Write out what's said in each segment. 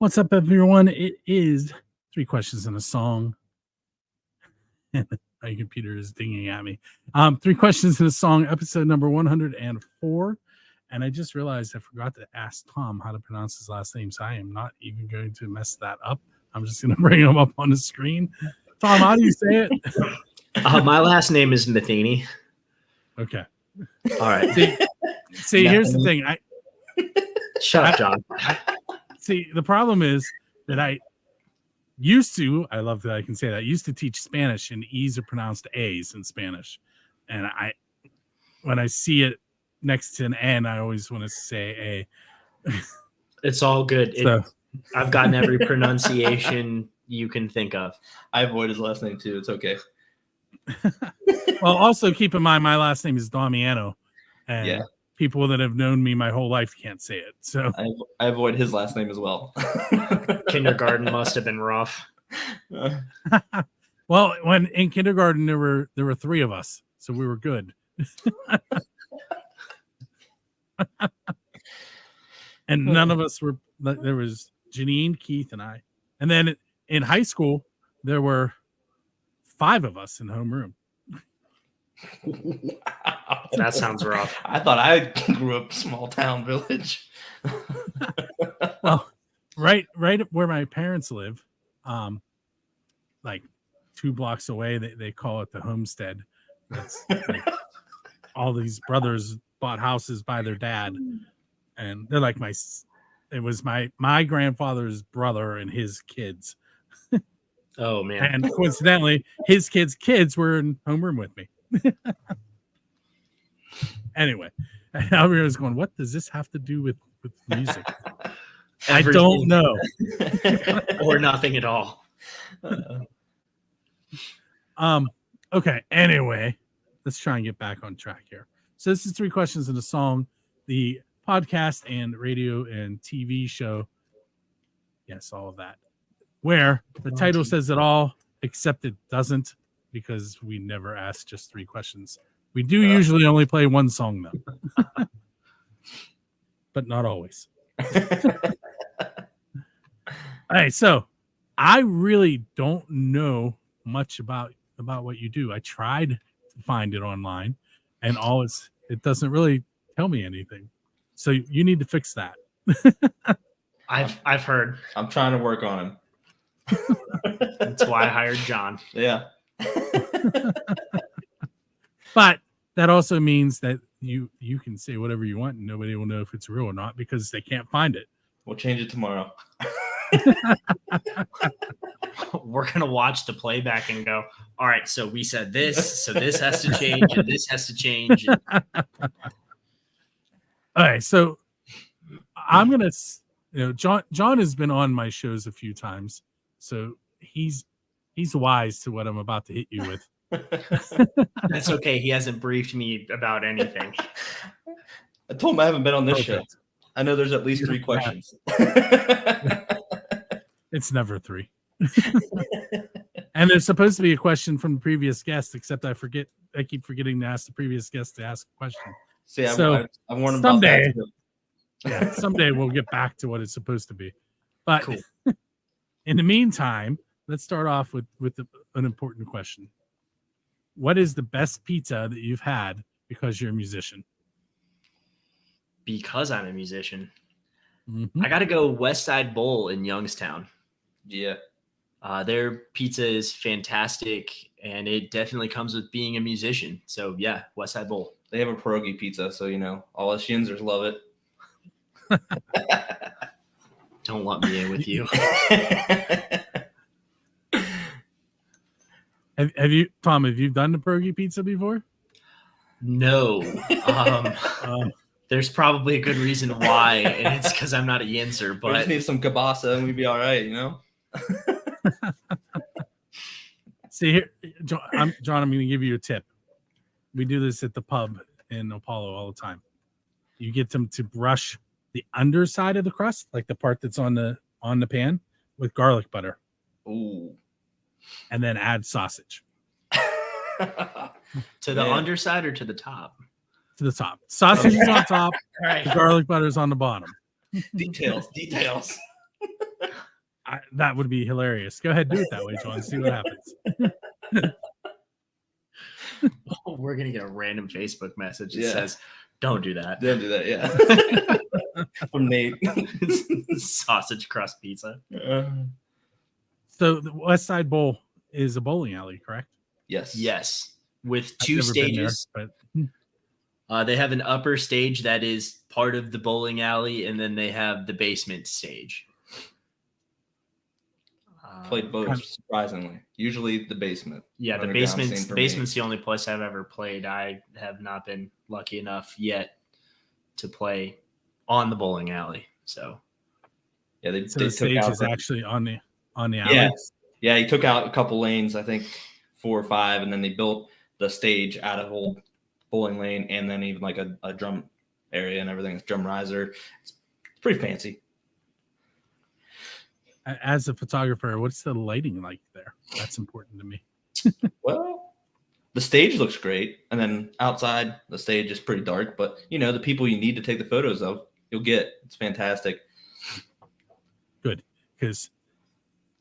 What's up, everyone? It is 3 questions and a song. My computer is dinging at me. 3 questions and a song, episode number 104. And I just realized I forgot to ask Tom how to pronounce his last name, so I am not even going to mess that up. I'm just going to bring him up on the screen. Tom, how do you say it? My last name is Metheney. Okay. All right. See, here's the thing. Shut up, John. See, the problem is that I love that I can say that, I used to teach Spanish, and E's are pronounced A's in Spanish. And when I see it next to an N, I always want to say A. It's all good. I've gotten every pronunciation you can think of. I avoid his last name too. It's okay. Well, also keep in mind, my last name is Damiano. And yeah. People that have known me my whole life can't say it. So I avoid his last name as well. Kindergarten must have been rough. Well, when in kindergarten there were 3 of us, so we were good. And none of us were. There was Janine, Keith, and I. And then in high school there were 5 of us in homeroom. Wow. That sounds rough. I thought I grew up small town village. Well, right where my parents live, like 2 blocks away, they call it the homestead. That's like, all these brothers bought houses by their dad, and they're like it was my grandfather's brother and his kids. Oh man. And coincidentally, his kids were in homeroom with me. Anyway, I was going, what does this have to do with music? I don't know. Or nothing at all. Okay, anyway, let's try and get back on track here. So this is 3 questions and a song, the podcast and radio and TV show. Yes, all of that. Where the title says it all, except it doesn't, because we never ask just 3 questions. We do usually only play 1 song, though. But not always. All right, so I really don't know much about what you do. I tried to find it online, and it doesn't really tell me anything. So you need to fix that. I've heard. I'm trying to work on him. That's why I hired John. Yeah. But that also means that you can say whatever you want and nobody will know if it's real or not because they can't find it. We'll change it tomorrow. We're going to watch the playback and go, all right, so we said this, so this has to change, and this has to change. All right, so I'm going to, John has been on my shows a few times, so he's wise to what I'm about to hit you with. That's okay. He hasn't briefed me about anything. I told him I haven't been on this show. I know there's at least 3 questions. It's never 3. And there's supposed to be a question from the previous guest, except I keep forgetting to ask the previous guest to ask a question. See, I warned him about that too. Yeah, someday we'll get back to what it's supposed to be. But cool. In the meantime, let's start off with an important question. What is the best pizza that you've had because you're a musician? Because I'm a musician. Mm-hmm. I got to go West Side Bowl in Youngstown. Yeah. Their pizza is fantastic, and it definitely comes with being a musician. So, yeah, West Side Bowl. They have a pierogi pizza, so, all us Yinzers love it. Don't lump me in with you. Have you done the pierogi pizza before? No. There's probably a good reason why, and it's because I'm not a Yinzer. But we just need some kielbasa and we'd be all right, See here, John, I'm going to give you a tip. We do this at the pub in Apollo all the time. You get them to brush the underside of the crust, like the part that's on the pan, with garlic butter. Ooh. And then add sausage. To the underside or to the top? To the top. Sausage is on top. Right. The garlic butter is on the bottom. Details. That would be hilarious. Go ahead, do it that way, John. See what happens. We're gonna get a random Facebook message that Yeah. says, "Don't do that." Don't do that, yeah. From Nate. Sausage crust pizza. So the West Side Bowl is a bowling alley, correct? Yes. Yes, with I've two never been there, stages. but They have an upper stage that is part of the bowling alley, and then they have the basement stage. Played both, surprisingly. Usually the basement. Yeah, the Underground, same basement's for me. the only place I've ever played. I have not been lucky enough yet to play on the bowling alley. So Yeah, they so they the took stage out is the- actually on the alley. Yeah. Yeah, he took out a couple lanes, I think 4 or 5, and then they built the stage out of old bowling lane and then even like a drum area and everything. It's drum riser. It's pretty fancy. As a photographer, what's the lighting like there? That's important to me. Well, the stage looks great, and then outside the stage is pretty dark. But the people you need to take the photos of, you'll get. It's fantastic. Good, because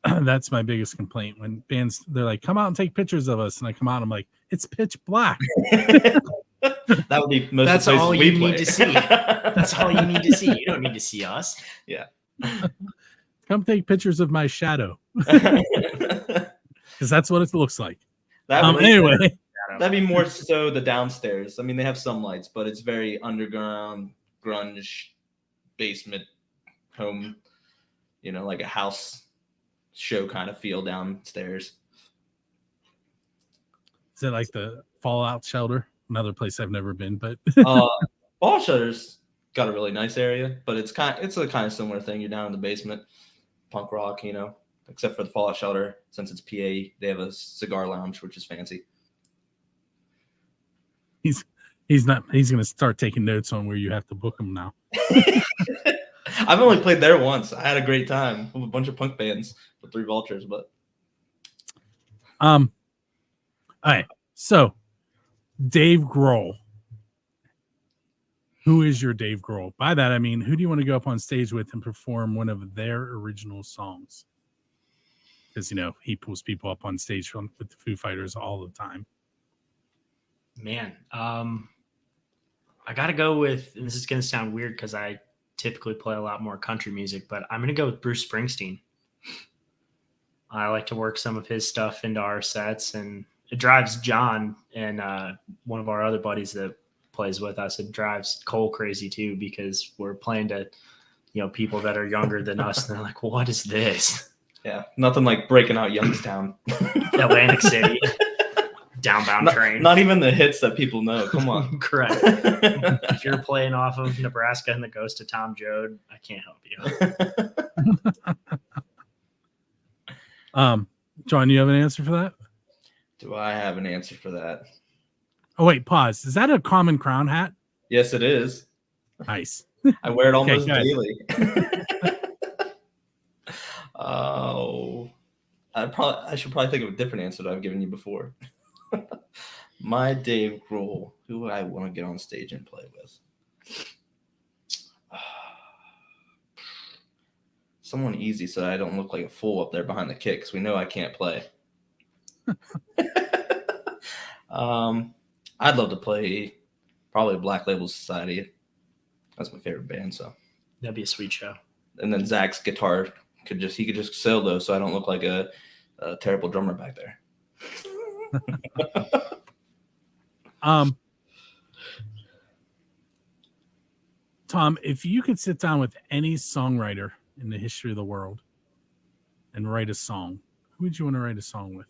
that's my biggest complaint when bands they're like, "Come out and take pictures of us," and I come out, and I'm like, "It's pitch black." That would be most. that's of the places all we you play. need to see. That's all you need to see. You don't need to see us. Yeah. Come take pictures of my shadow, because that's what it looks like. Anyway, that'd be more so the downstairs. I mean, they have some lights, but it's very underground, grunge, basement, home. Like a house show kind of feel downstairs. is it like the Fallout shelter? Another place I've never been, but Ball Shutter's got a really nice area, but it's a kind of similar thing. You're down in the basement, punk rock, except for the Fallout Shelter. Since it's PA, they have a cigar lounge, which is fancy. he's going to start taking notes on where you have to book him now. I've only played there once. I had a great time with a bunch of punk bands with 3 vultures, but all right. So Dave Grohl. Who is your Dave Grohl? By that I mean, who do you want to go up on stage with and perform one of their original songs? Because he pulls people up on stage with the Foo Fighters all the time. Man, I gotta go with, and this is gonna sound weird because I typically play a lot more country music, but I'm gonna go with Bruce Springsteen. I like to work some of his stuff into our sets, and it drives John and one of our other buddies that plays with us. It drives Cole crazy too, because we're playing to people that are younger than us, and they're like, "What is this?" yeah, nothing like breaking out Youngstown, Atlantic City, Downbound Train. Not even the hits that people know. Come on. Correct. If you're playing off of Nebraska and the Ghost of Tom Joad, I can't help you. John, you have an answer for that? Do I have an answer for that? Oh wait, pause. Is that a Common Crown hat? Yes, it is. Nice. I wear it almost go ahead. daily. Oh, I should probably think of a different answer that I've given you before. My Dave Grohl, who I want to get on stage and play with. Someone easy so I don't look like a fool up there behind the kit, because we know I can't play. I'd love to play probably Black Label Society. That's my favorite band, so That'd be a sweet show. and then Zach's guitar could just solo, so I don't look like a terrible drummer back there. Tom, if you could sit down with any songwriter in the history of the world and write a song, who would you want to write a song with?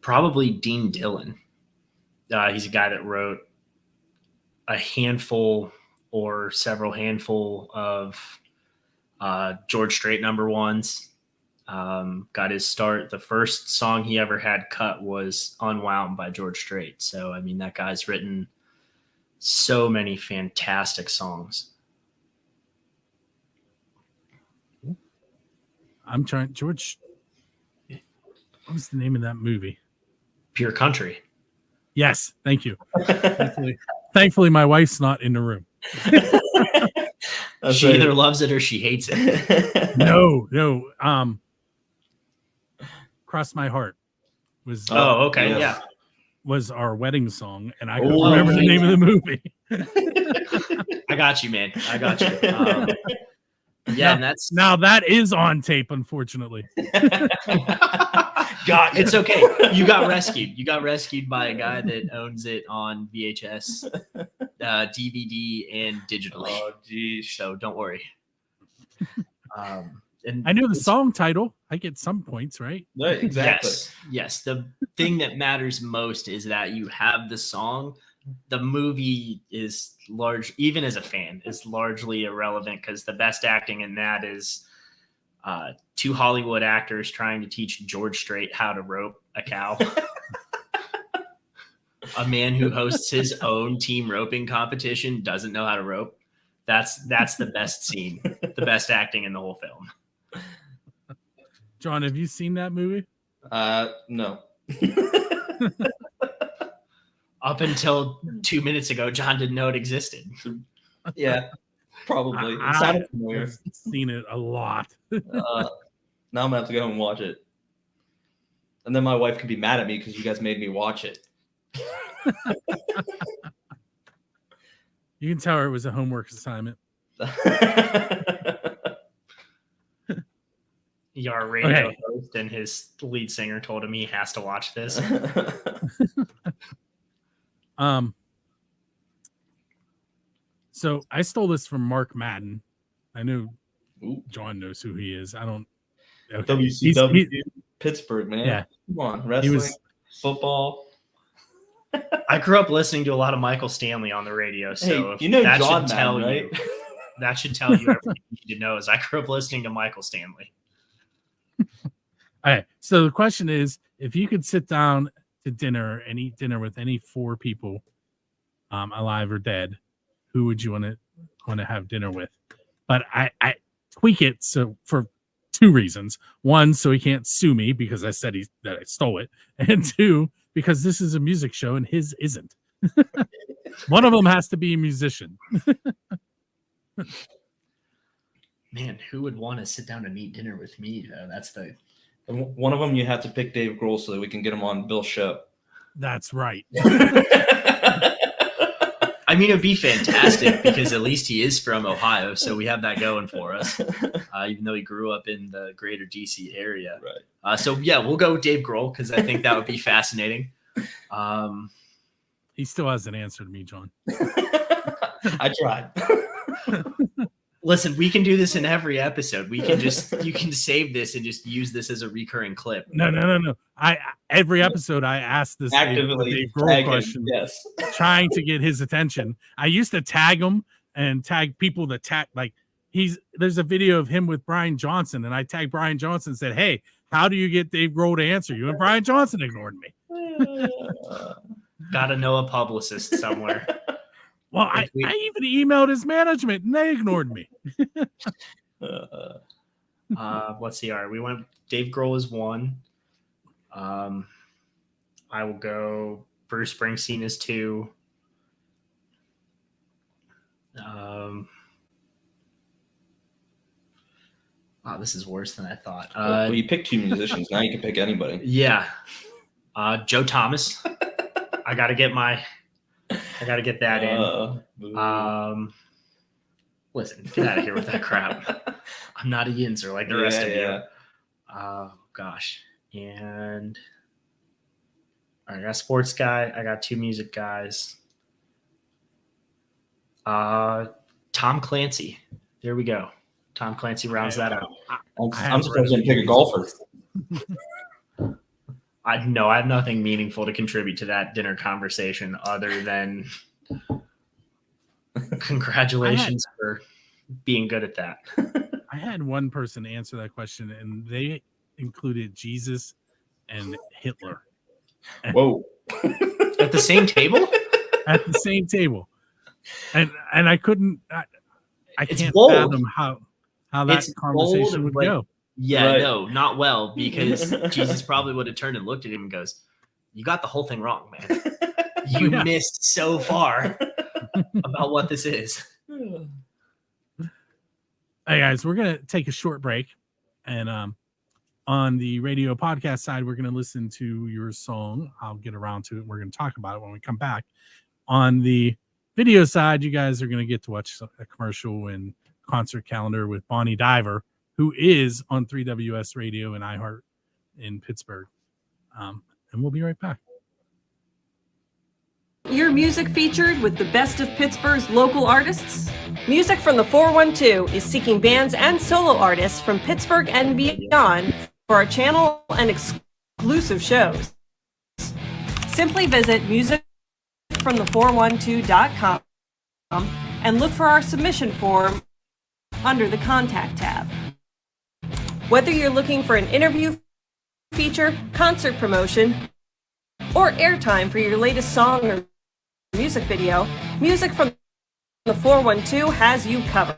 Probably Dean Dillon. He's a guy that wrote a handful or several handful of George Strait #1s. Got his start. The first song he ever had cut was Unwound by George Strait. So, I mean, that guy's written so many fantastic songs. I'm trying. George, what was the name of that movie? Pure Country. Yes, thank you. Thankfully, my wife's not in the room. She either loves it or she hates it. No. Cross My Heart was okay, yes. yeah. was our wedding song, and I couldn't Oh, remember the name of the movie. I got you, man. I got you. Yeah, and that's Now that is on tape, unfortunately. God, it's okay. You got rescued. You got rescued by a guy that owns it on VHS, DVD, and digitally. Oh, geez. So don't worry. And I knew the song title. I get some points, right? Right, exactly. Yes. The thing that matters most is that you have the song. The movie is large, even as a fan, is largely irrelevant because the best acting in that is two Hollywood actors trying to teach George Strait how to rope a cow. A man who hosts his own team roping competition doesn't know how to rope. That's the best scene, the best acting in the whole film. John, have you seen that movie? No. Up until 2 minutes ago, John didn't know it existed. Yeah, probably. It I've sounded familiar. seen it a lot. Now I'm gonna have to go and watch it, and then my wife can be mad at me because you guys made me watch it. You can tell her it was a homework assignment. Our radio host and his lead singer told him he has to watch this. So I stole this from Mark Madden. I know Ooh. John knows who he is. I don't. Okay. WCW Pittsburgh, man. Yeah. Come on, wrestling, football. I grew up listening to a lot of Michael Stanley on the radio, so Hey, you know that John should tell Madden, you. right? That should tell you everything you need to know. Is I grew up listening to Michael Stanley. All right. So the question is, if you could sit down to dinner and eat dinner with any 4 people, alive or dead, who would you want to have dinner with? But I tweak it so for 2 reasons. 1, so he can't sue me because I said that I stole it, and 2, because this is a music show and his isn't. One of them has to be a musician. Man, who would want to sit down and eat dinner with me? That's the. And one of them you have to pick Dave Grohl so that we can get him on Bill's show. That's right. I mean, it'd be fantastic because at least he is from Ohio, so we have that going for us. Even though he grew up in the greater DC area, right? So yeah, we'll go with Dave Grohl because I think that would be fascinating. He still hasn't answered me, John. I tried. Listen, we can do this in every episode. We can you can save this and just use this as a recurring clip. No. Every episode I ask this Actively Dave Grohl question, yes, trying to get his attention. I used to tag him and tag people that there's a video of him with Brian Johnson, and I tagged Brian Johnson and said, "Hey, how do you get Dave Grohl to answer you?" And Brian Johnson ignored me. Gotta know a publicist somewhere. Well, I even emailed his management and they ignored me. Let's see. All right, we went. Dave Grohl is 1. I will go. Bruce Springsteen is 2. This is worse than I thought. Well, you picked 2 musicians. Now you can pick anybody. Yeah. Joe Thomas. I gotta get that in. Listen, get out of here with that crap. I'm not a Yinzer like the rest of you. Oh gosh. And I got a sports guy. I got 2 music guys. Tom Clancy. There we go. Tom Clancy rounds that out. I'm supposed to pick a golfer. I have nothing meaningful to contribute to that dinner conversation other than congratulations for being good at that. I had one person answer that question, and they included Jesus and Hitler. Whoa. At the same table? At the same table. And I couldn't I can't bold. fathom how that conversation would go. Yeah, right. No, not well, because Jesus probably would have turned and looked at him and goes, "You got the whole thing wrong, man. You missed so far about what this is." Hey guys, we're gonna take a short break, and on the radio podcast side, we're gonna listen to your song. I'll get around to it. We're gonna talk about it when we come back. On the video side, you guys are gonna get to watch a commercial and concert calendar with Bonnie Diver, who is on 3WS Radio and iHeart in Pittsburgh. And we'll be right back. Your music featured with the best of Pittsburgh's local artists? Music from the 412 is seeking bands and solo artists from Pittsburgh and beyond for our channel and exclusive shows. Simply visit musicfromthe412.com and look for our submission form under the Contact tab. Whether you're looking for an interview, feature, concert promotion, or airtime for your latest song or music video, Music from the 412 has you covered.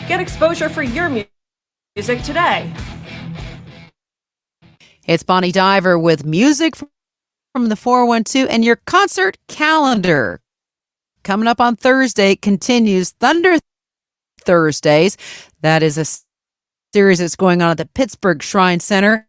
Get exposure for your music today. It's Bonnie Diver with Music from the 412 and your concert calendar. Coming up on Thursday continues Thunder Thursdays. That is a series that's going on at the Pittsburgh Shrine Center.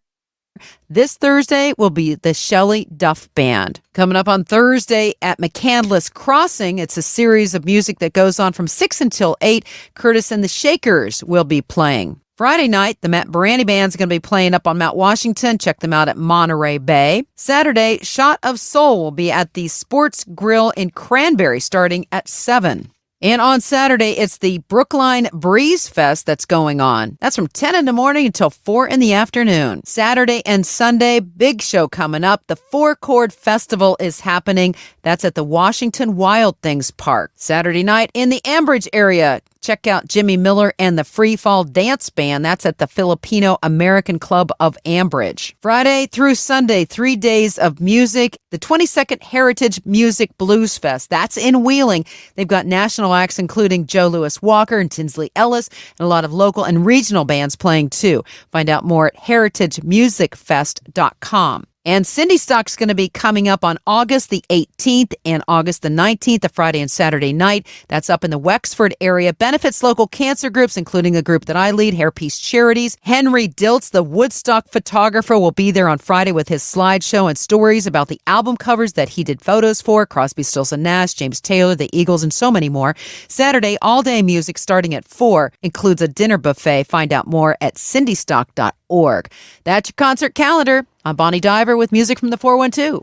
This Thursday will be the Shelley Duff Band. Coming up on Thursday at McCandless Crossing, it's a series of music that goes on from 6 until 8. Curtis and the Shakers will be playing. Friday night, the Matt Barani Band's going to be playing up on Mount Washington. Check them out at Monterey Bay. Saturday, Shot of Soul will be at the Sports Grill in Cranberry starting at 7. And on Saturday, it's the Brookline Breeze Fest that's going on. That's from 10 in the morning until 4 in the afternoon. Saturday and Sunday, big show coming up. The Four Chord Festival is happening. That's at the Washington Wild Things Park. Saturday night in the Ambridge area, check out Jimmy Miller and the Free Fall Dance Band. That's at the Filipino American Club of Ambridge. Friday through Sunday, 3 days of music. The 22nd Heritage Music Blues Fest. That's in Wheeling. They've got national acts including Joe Louis Walker and Tinsley Ellis, and a lot of local and regional bands playing too. Find out more at heritagemusicfest.com. And Cindy Stock's going to be coming up on August the 18th and August the 19th, a Friday and Saturday night. That's up in the Wexford area. Benefits local cancer groups, including a group that I lead, Hairpiece Charities. Henry Diltz, the Woodstock photographer, will be there on Friday with his slideshow and stories about the album covers that he did photos for. Crosby, Stills and Nash, James Taylor, the Eagles, and so many more. Saturday, all-day music starting at 4. Includes a dinner buffet. Find out more at cindystock.org. That's your concert calendar. I'm Bonnie Diver with Music from the 412.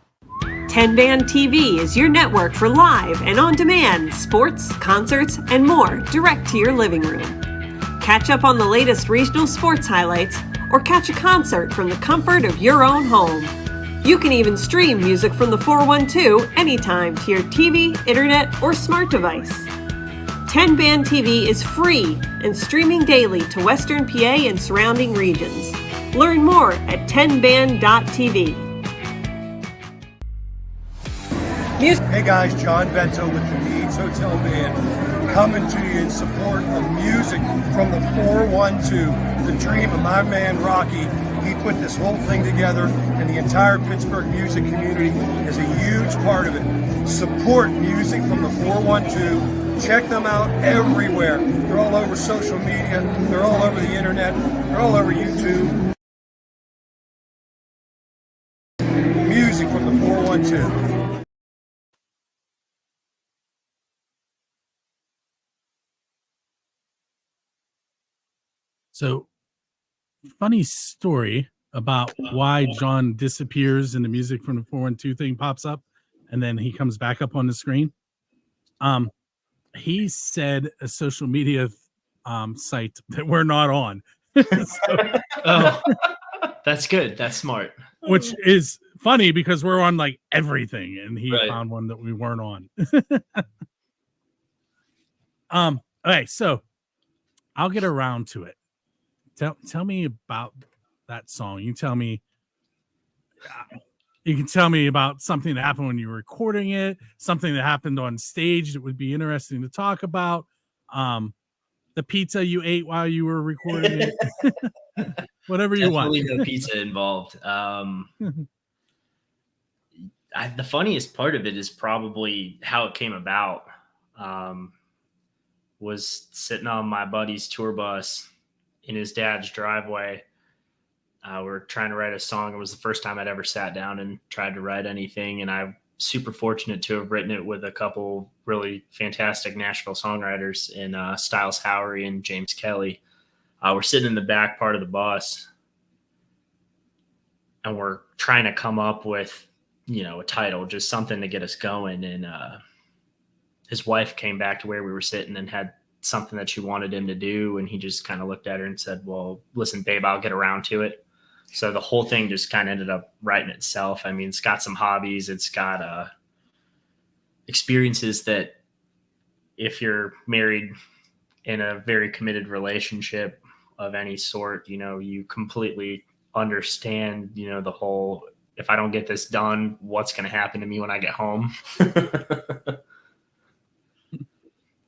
10 Band TV is your network for live and on-demand sports, concerts, and more direct to your living room. Catch up on the latest regional sports highlights or catch a concert from the comfort of your own home. You can even stream Music from the 412 anytime to your TV, internet, or smart device. 10 Band TV is free and streaming daily to Western PA and surrounding regions. Learn more at 10band.tv. Hey guys, John Vento with the Needs Hotel Band coming to you in support of Music from the 412. The dream of my man Rocky. He put this whole thing together, and the entire Pittsburgh music community is a huge part of it. Support Music from the 412. Check them out everywhere. They're all over social media. They're all over the internet. They're all over YouTube. Music from the 412. So, funny story about why John disappears and the Music from the 412 thing pops up and then he comes back up on the screen. He said a social media site that we're not on. Oh, that's good. That's smart. Which is funny because we're on like everything, and he Right. found one that we weren't on. Okay, so I'll get around to it. Tell me about that song. You can tell me about something that happened when you were recording it, something that happened on stage that would be interesting to talk about. The pizza you ate while you were recording it. Whatever you want. Definitely no pizza involved. The funniest part of it is probably how it came about. was sitting on my buddy's tour bus in his dad's driveway. We're trying to write a song. It was the first time I'd ever sat down and tried to write anything. And I'm super fortunate to have written it with a couple really fantastic Nashville songwriters in Styles Howery and James Kelly. We're sitting in the back part of the bus and we're trying to come up with, a title, just something to get us going. And his wife came back to where we were sitting and had something that she wanted him to do. And he just kind of looked at her and said, well, listen, babe, I'll get around to it. So the whole thing just kind of ended up writing itself. I mean, it's got some hobbies. It's got experiences that if you're married in a very committed relationship of any sort, you completely understand, the whole, if I don't get this done, what's going to happen to me when I get home?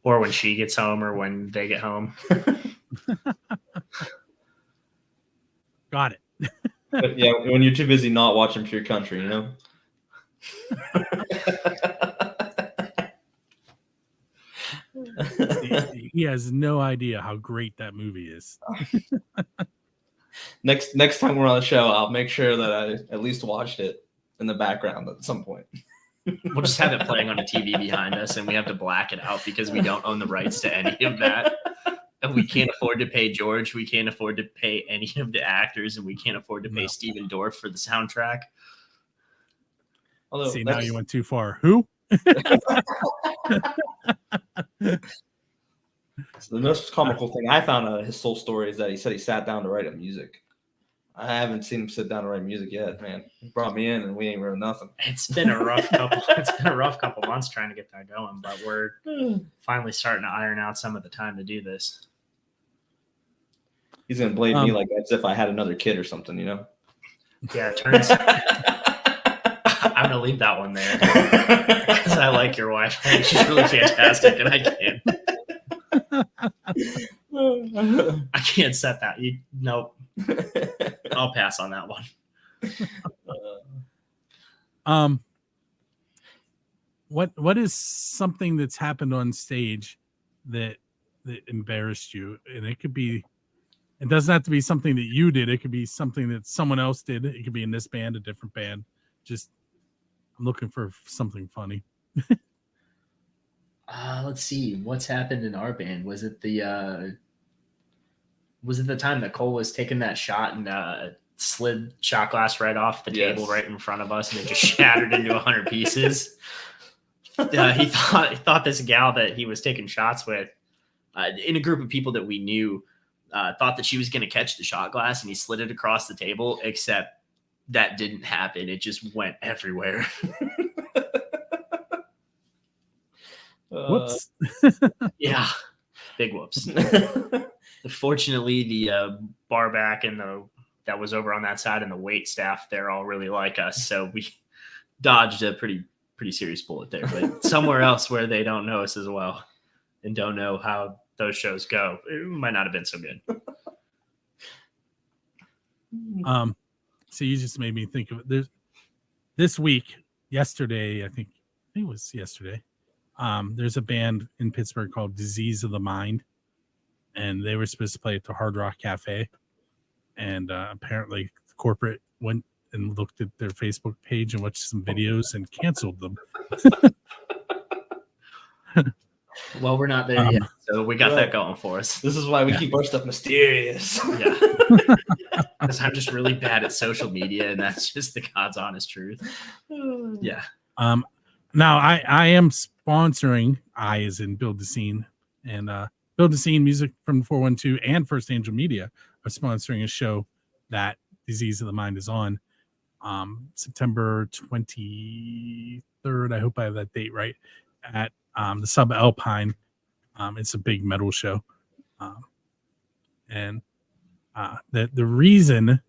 Or when she gets home or when they get home. Got it. But yeah, when you're too busy not watching Pure Country, He has no idea how great that movie is. Next time we're on the show, I'll make sure that I at least watched it in the background at some point. We'll just have it playing on a TV behind us and we have to black it out because we don't own the rights to any of that. And we can't afford to pay George. We can't afford to pay any of the actors, and we can't afford to pay Steven Dorff for the soundtrack. Although, see, now you went too far. Who? So the most comical thing I found out of his soul story is that he said he sat down to write up music. I haven't seen him sit down to write music yet, man. He brought me in and we ain't wrote nothing. It's been a rough couple months trying to get that going, but we're finally starting to iron out some of the time to do this. He's gonna blame me like as if I had another kid or something, Yeah, it turns I'm gonna leave that one there. Because I like your wife. I think she's really fantastic and I can't set that. Nope. I'll pass on that one. What is something that's happened on stage that embarrassed you? And it doesn't have to be something that you did. It could be something that someone else did. It could be in this band, a different band. Just I'm looking for something funny. Let's see. What's happened in our band? Was it the time that Cole was taking that shot and slid shot glass right off the table right in front of us and it just shattered into 100 pieces? He thought this gal that he was taking shots with in a group of people that we knew thought that she was going to catch the shot glass and he slid it across the table, except that didn't happen. It just went everywhere. Whoops. Yeah, big whoops. Fortunately, the bar back and that was over on that side and the wait staff, they're all really like us. So we dodged a pretty serious bullet there. But somewhere else where they don't know us as well and don't know how those shows go, it might not have been so good. So you just made me think of it. This week, yesterday, I think it was yesterday. There's a band in Pittsburgh called Disease of the Mind, and they were supposed to play at the Hard Rock Cafe. And apparently corporate went and looked at their Facebook page and watched some videos and canceled them. Well, we're not there yet, so we got that going for us. This is why we keep our stuff mysterious. Yeah. Because I'm just really bad at social media, and that's just the God's honest truth. Yeah. Now I am sponsoring, I as in Build the Scene, and Build the Scene Music from 412 and First Angel Media are sponsoring a show that Disease of the Mind is on September 23rd. I hope I have that date right, at the Sub Alpine. It's a big metal show. And the reason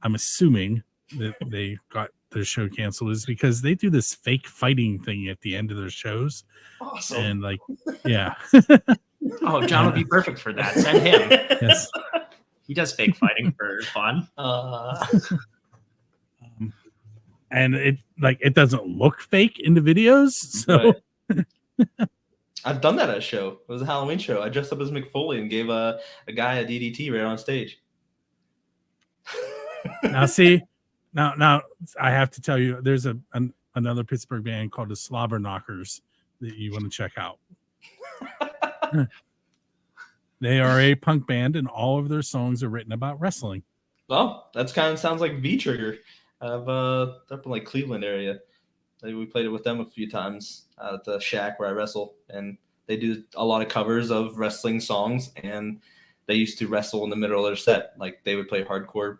I'm assuming that they got their show canceled is because they do this fake fighting thing at the end of their shows. Awesome. And like, yeah. Oh, John would be perfect for that. Send him. Yes. He does fake fighting for fun. And it doesn't look fake in the videos. So right. I've done that at a show. It was a Halloween show. I dressed up as McFoley and gave a guy a DDT right on stage. Now, see, now I have to tell you, there's another Pittsburgh band called the Slobber Knockers that you want to check out. They are a punk band, and all of their songs are written about wrestling. Well, that's kind of sounds like V Trigger. Up in like Cleveland area. We played it with them a few times at the shack where I wrestle, and they do a lot of covers of wrestling songs, and they used to wrestle in the middle of their set. Like they would play hardcore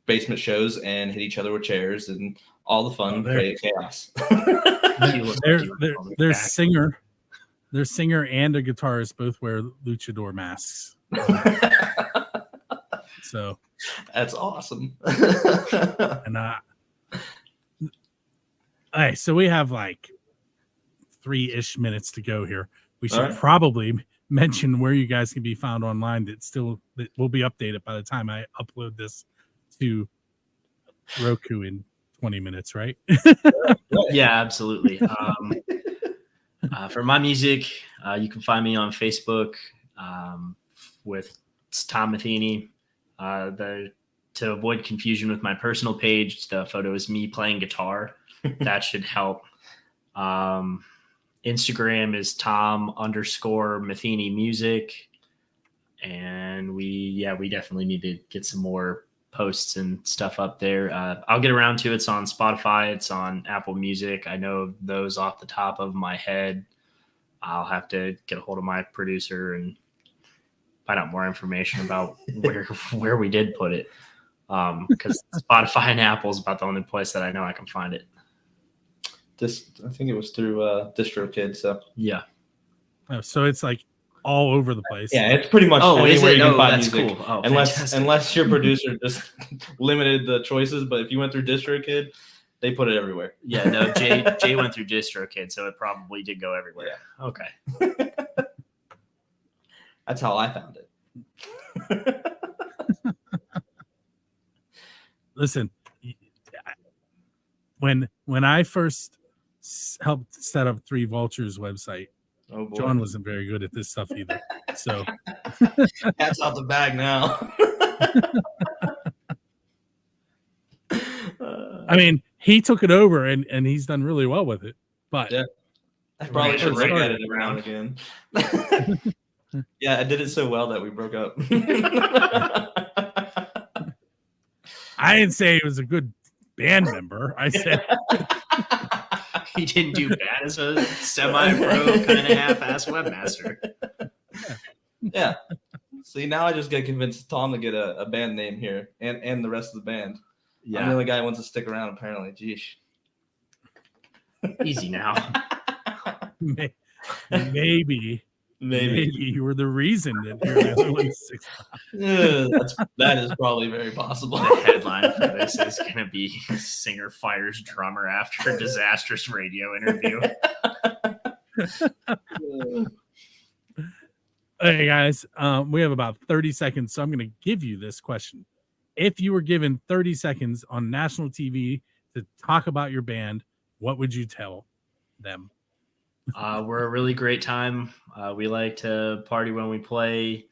basement shows and hit each other with chairs and all the fun, great chaos. Their singer and a guitarist both wear luchador masks. So that's awesome. And all right, so we have like 3-ish minutes to go here. We should probably mention where you guys can be found online. That will be updated by the time I upload this to Roku in 20 minutes, right? Yeah, absolutely. For my music, you can find me on Facebook with Tom Metheney. To avoid confusion with my personal page, the photo is me playing guitar. That should help. Instagram is Tom_Metheney music. And we definitely need to get some more posts and stuff up there. I'll get around to it. It's on Spotify. It's on Apple Music. I know those off the top of my head. I'll have to get a hold of my producer and find out more information about where we did put it. Because Spotify and Apple is about the only place that I know I can find it. I think it was through DistroKid. So yeah. Oh, so it's like all over the place. Yeah, it's pretty much anywhere you can find music. Cool. Oh, unless your producer just limited the choices, but if you went through DistroKid, they put it everywhere. Yeah, no, Jay went through DistroKid, so it probably did go everywhere. Yeah. Okay. That's how I found it. Listen, when I first helped set up Three Vultures website, John wasn't very good at this stuff either. So that's out the bag now. I mean, he took it over and he's done really well with it. But yeah, I probably should look at it around again. Yeah, I did it so well that we broke up. I didn't say he was a good band member. I said he didn't do bad as a semi-pro kind of half-ass webmaster. Yeah. See, now I just get convinced Tom to get a band name here and the rest of the band. Yeah. I'm the only guy who wants to stick around, apparently. Jeez. Easy now. Maybe you were the reason that you're the only one 6. That is probably very possible. The headline for this is going to be singer fires drummer after a disastrous radio interview. Hey guys, we have about 30 seconds, so I'm going to give you this question. If you were given 30 seconds on national TV to talk about your band, what would you tell them? We're a really great time. We like to party when we play.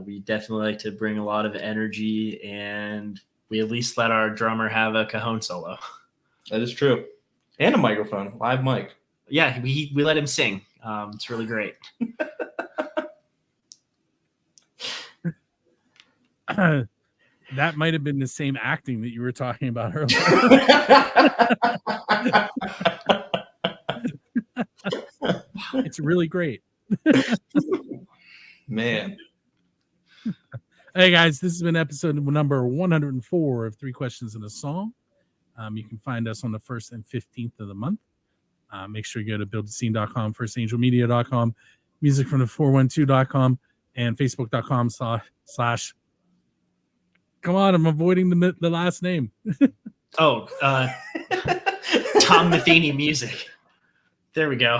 We definitely like to bring a lot of energy, and we at least let our drummer have a cajon solo. That is true. And a microphone, live mic. Yeah, we let him sing. It's really great. That might have been the same acting that you were talking about earlier. It's really great. Man. Hey guys, this has been episode number 104 of 3 Questions and a Song. You can find us on the 1st and 15th of the month. Make sure you go to buildthescene.com, firstangelmedia.com, musicfromthe412.com, and facebook.com/ Come on, I'm avoiding the last name. Tom Metheney music. There we go.